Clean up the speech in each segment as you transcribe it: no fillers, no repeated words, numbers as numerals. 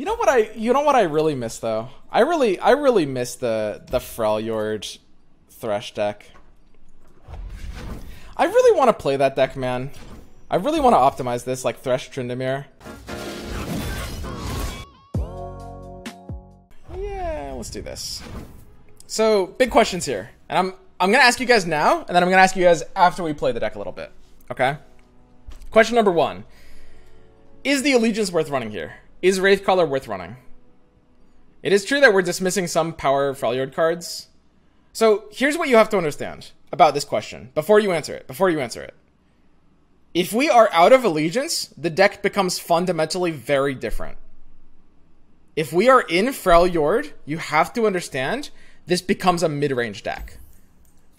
You know what I really miss though? I really miss the Freljord Thresh deck. I really want to play that deck, man. I really want to optimize this, like Thresh Tryndamere. Yeah, let's do this. So, big questions here. And I'm gonna ask you guys now, and then I'm gonna ask you guys after we play the deck a little bit. Okay? Question number 1. Is the Allegiance worth running here? Is Wraithcaller worth running? It is true that we're dismissing some power Freljord cards. So, here's what you have to understand about this question before you answer it. If we are out of Allegiance, the deck becomes fundamentally very different. If we are in Freljord, you have to understand this becomes a mid-range deck.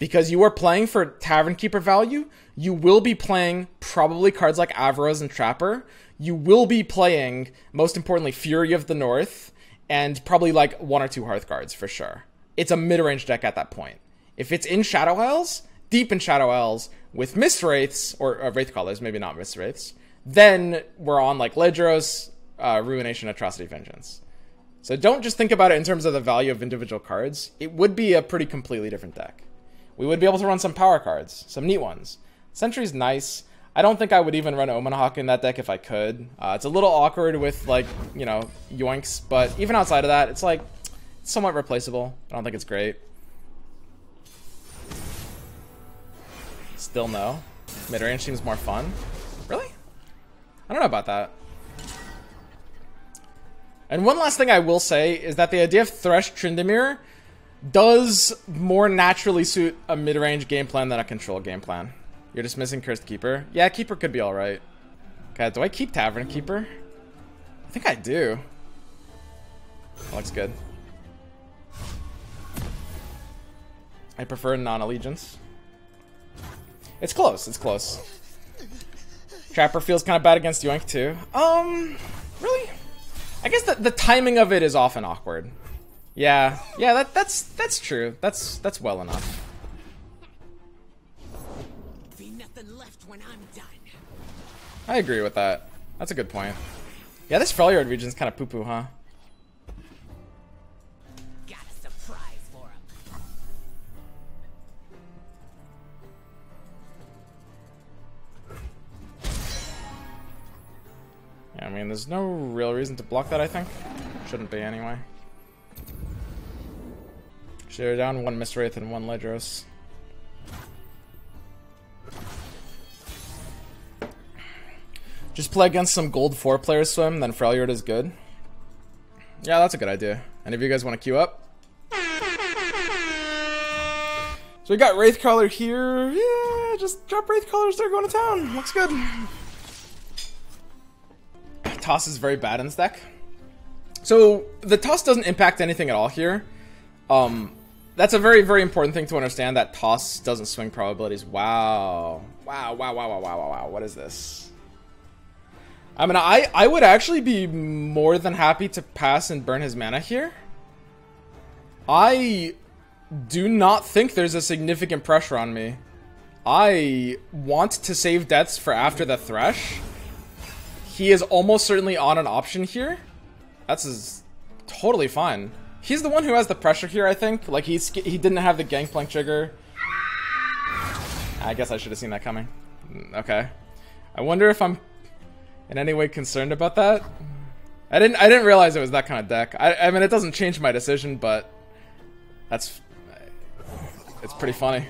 Because you are playing for Tavern Keeper value, you will be playing probably cards like Avaros and Trapper. You will be playing, most importantly, Fury of the North, and probably like 1 or 2 Hearth cards for sure. It's a mid-range deck at that point. If it's in Shadow Isles, deep in Shadow Isles, with Mist Wraiths, or Wraithcallers, maybe not Mist Wraiths, then we're on like Ledros, Ruination, Atrocity, Vengeance. So don't just think about it in terms of the value of individual cards. It would be a pretty completely different deck. We would be able to run some power cards, some neat ones. Sentry's nice. I don't think I would even run Omen Hawk in that deck if I could. It's a little awkward with, like, you know, yoinks, but even outside of that, it's like somewhat replaceable. I don't think it's great. Still no. Mid-range seems more fun. Really? I don't know about that. And one last thing I will say is that the idea of Thresh Tryndamere does more naturally suit a mid-range game plan than a control game plan. You're dismissing Cursed Keeper? Yeah, Keeper could be alright. Okay, do I keep Tavern Keeper? I think I do. That looks good. I prefer non-allegiance. It's close, it's close. Trapper feels kind of bad against Yoink too. Really? I guess the timing of it is often awkward. Yeah, that's true. That's well enough. Be nothing left when I'm done. I agree with that. That's a good point. Yeah, this Freljord region's kind of poo-poo, huh? Got a surprise for him. Yeah, I mean, there's no real reason to block that, I think. Shouldn't be, anyway. Share down 1 Mist Wraith and 1 Ledros. Just play against some gold 4 player swim, then Freljord is good. Yeah, that's a good idea. Any of you guys want to queue up? So we got Wraithcaller here. Yeah, just drop Wraithcallers, they're going to town. Looks good. Toss is very bad in this deck. So the toss doesn't impact anything at all here. That's a very, very important thing to understand, that toss doesn't swing probabilities. Wow. Wow. What is this? I mean, I would actually be more than happy to pass and burn his mana here. I do not think there's a significant pressure on me. I want to save deaths for after the Thresh. He is almost certainly on an option here. That's totally fine. He's the one who has the pressure here, I think. Like, he didn't have the Gangplank trigger. I guess I should have seen that coming. Okay. I wonder if I'm in any way concerned about that. I didn't realize it was that kind of deck. I mean, it doesn't change my decision, but it's pretty funny.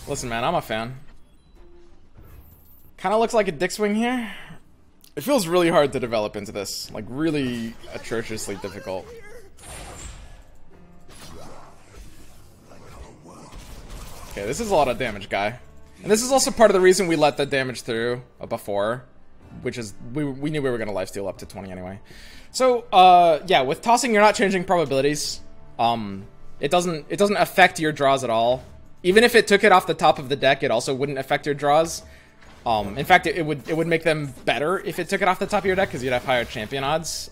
Listen, man, I'm a fan. Kind of looks like a dick swing here. It feels really hard to develop into this. Like, really atrociously difficult. Okay, this is a lot of damage, guy. And this is also part of the reason we let the damage through before. Which is, we knew we were going to lifesteal up to 20 anyway. So, yeah, with tossing, you're not changing probabilities. It doesn't affect your draws at all. Even if it took it off the top of the deck, it also wouldn't affect your draws. In fact, it would make them better if it took it off the top of your deck, because you'd have higher champion odds.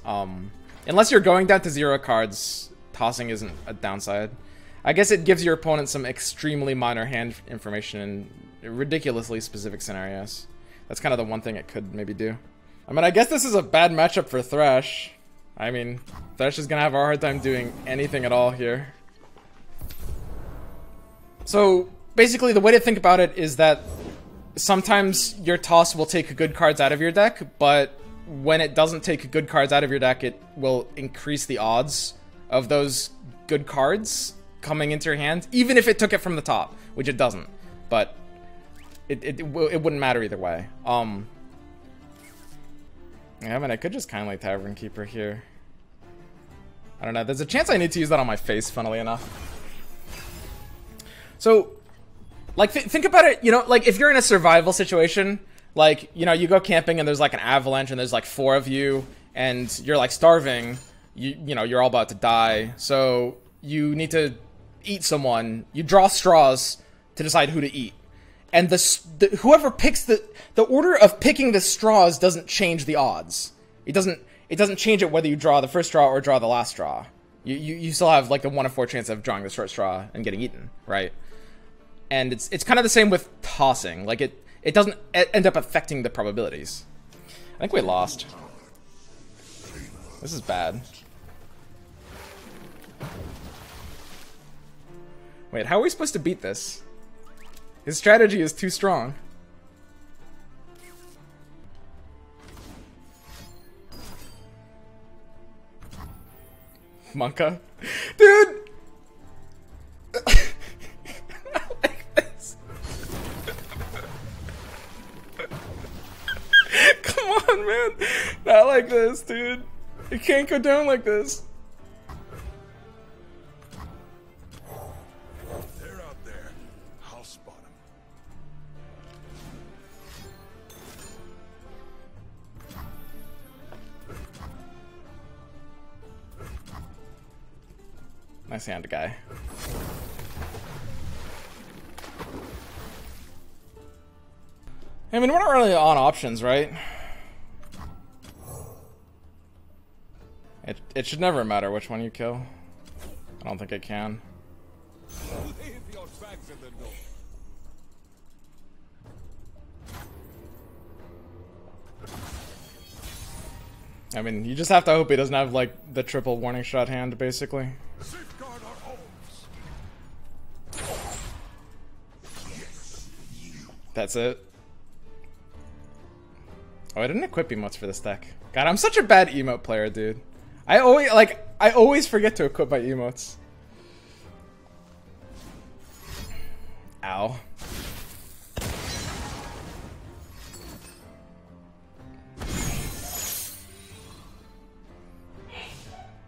Unless you're going down to 0 cards, tossing isn't a downside. I guess it gives your opponent some extremely minor hand information in ridiculously specific scenarios. That's kind of the one thing it could maybe do. I mean, I guess this is a bad matchup for Thresh. I mean, Thresh is gonna have a hard time doing anything at all here. So, basically the way to think about it is that sometimes your toss will take good cards out of your deck, but when it doesn't take good cards out of your deck, it will increase the odds of those good cards coming into your hand, even if it took it from the top, which it doesn't. But it wouldn't matter either way. Yeah, I mean, I could just Kindly Tavern Keeper here. I don't know. There's a chance I need to use that on my face, funnily enough. So, like, think about it, you know, like, if you're in a survival situation, like, you know, you go camping and there's, like, an avalanche and there's, like, 4 of you, and you're, like, starving, you know, you're all about to die, so you need to eat someone. You draw straws to decide who to eat. And whoever picks the order of picking the straws doesn't change the odds. It doesn't change it whether you draw the first straw or draw the last straw. You still have like the 1 in 4 chance of drawing the short straw and getting eaten, right? And it's kind of the same with tossing. Like it doesn't end up affecting the probabilities. I think we lost. This is bad. Wait, how are we supposed to beat this? His strategy is too strong. Monka? Dude! Not like this. Come on, man. Not like this, dude. It can't go down like this. They're out there. I'll spot them. Nice hand, guy. I mean, we're not really on options, right? It should never matter which one you kill. I don't think it can. Leave your bags in the door. I mean, you just have to hope he doesn't have, like, the triple warning shot hand, basically. Safeguard our homes. That's it. Oh, I didn't equip emotes for this deck. God, I'm such a bad emote player, dude. I always forget to equip my emotes. Ow.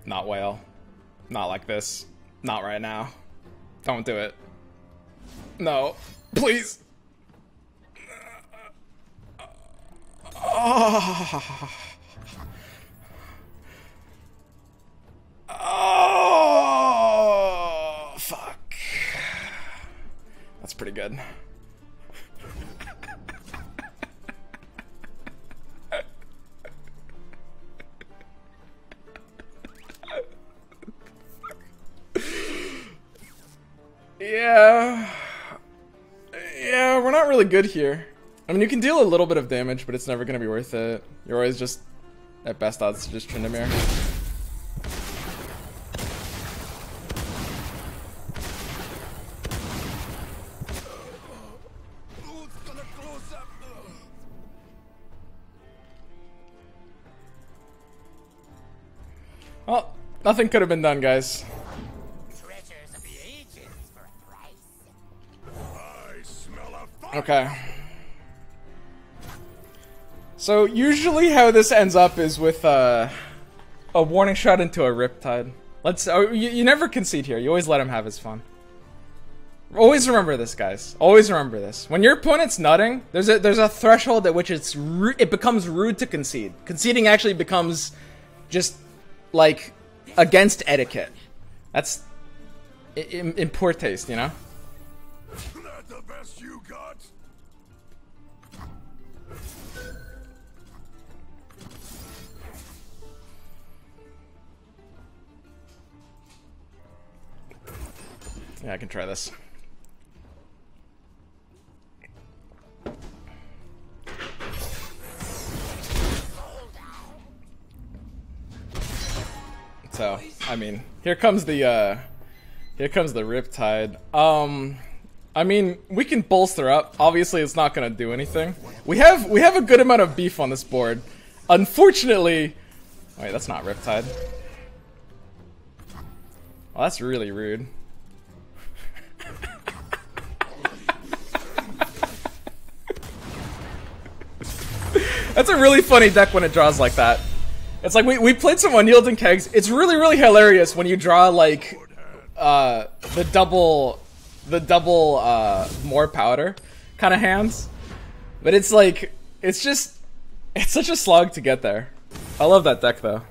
Not whale. Not like this. Not right now. Don't do it. No. Please. Oh. Oh, fuck. That's pretty good. Yeah, we're not really good here. I mean, you can deal a little bit of damage, but it's never going to be worth it. You're always just, at best odds, to just Tryndamere. Well, nothing could have been done, guys. Treasures of the ages for a price. I smell a fire. Okay. So usually how this ends up is with a warning shot into a Riptide. You never concede here. You always let him have his fun. Always remember this, guys. Always remember this. When your opponent's nutting, there's a threshold at which it becomes rude to concede. Conceding actually becomes just like against etiquette. That's in poor taste, you know? That the best you got? Yeah, I can try this. So, I mean, here comes the Riptide. I mean, we can bolster up. Obviously, it's not gonna do anything. We have a good amount of beef on this board. Unfortunately, wait, that's not Riptide. Well, that's really rude. That's a really funny deck when it draws like that. It's like we played some Unyielding Kegs. It's really hilarious when you draw like the double more powder kind of hands. But it's like it's such a slog to get there. I love that deck though.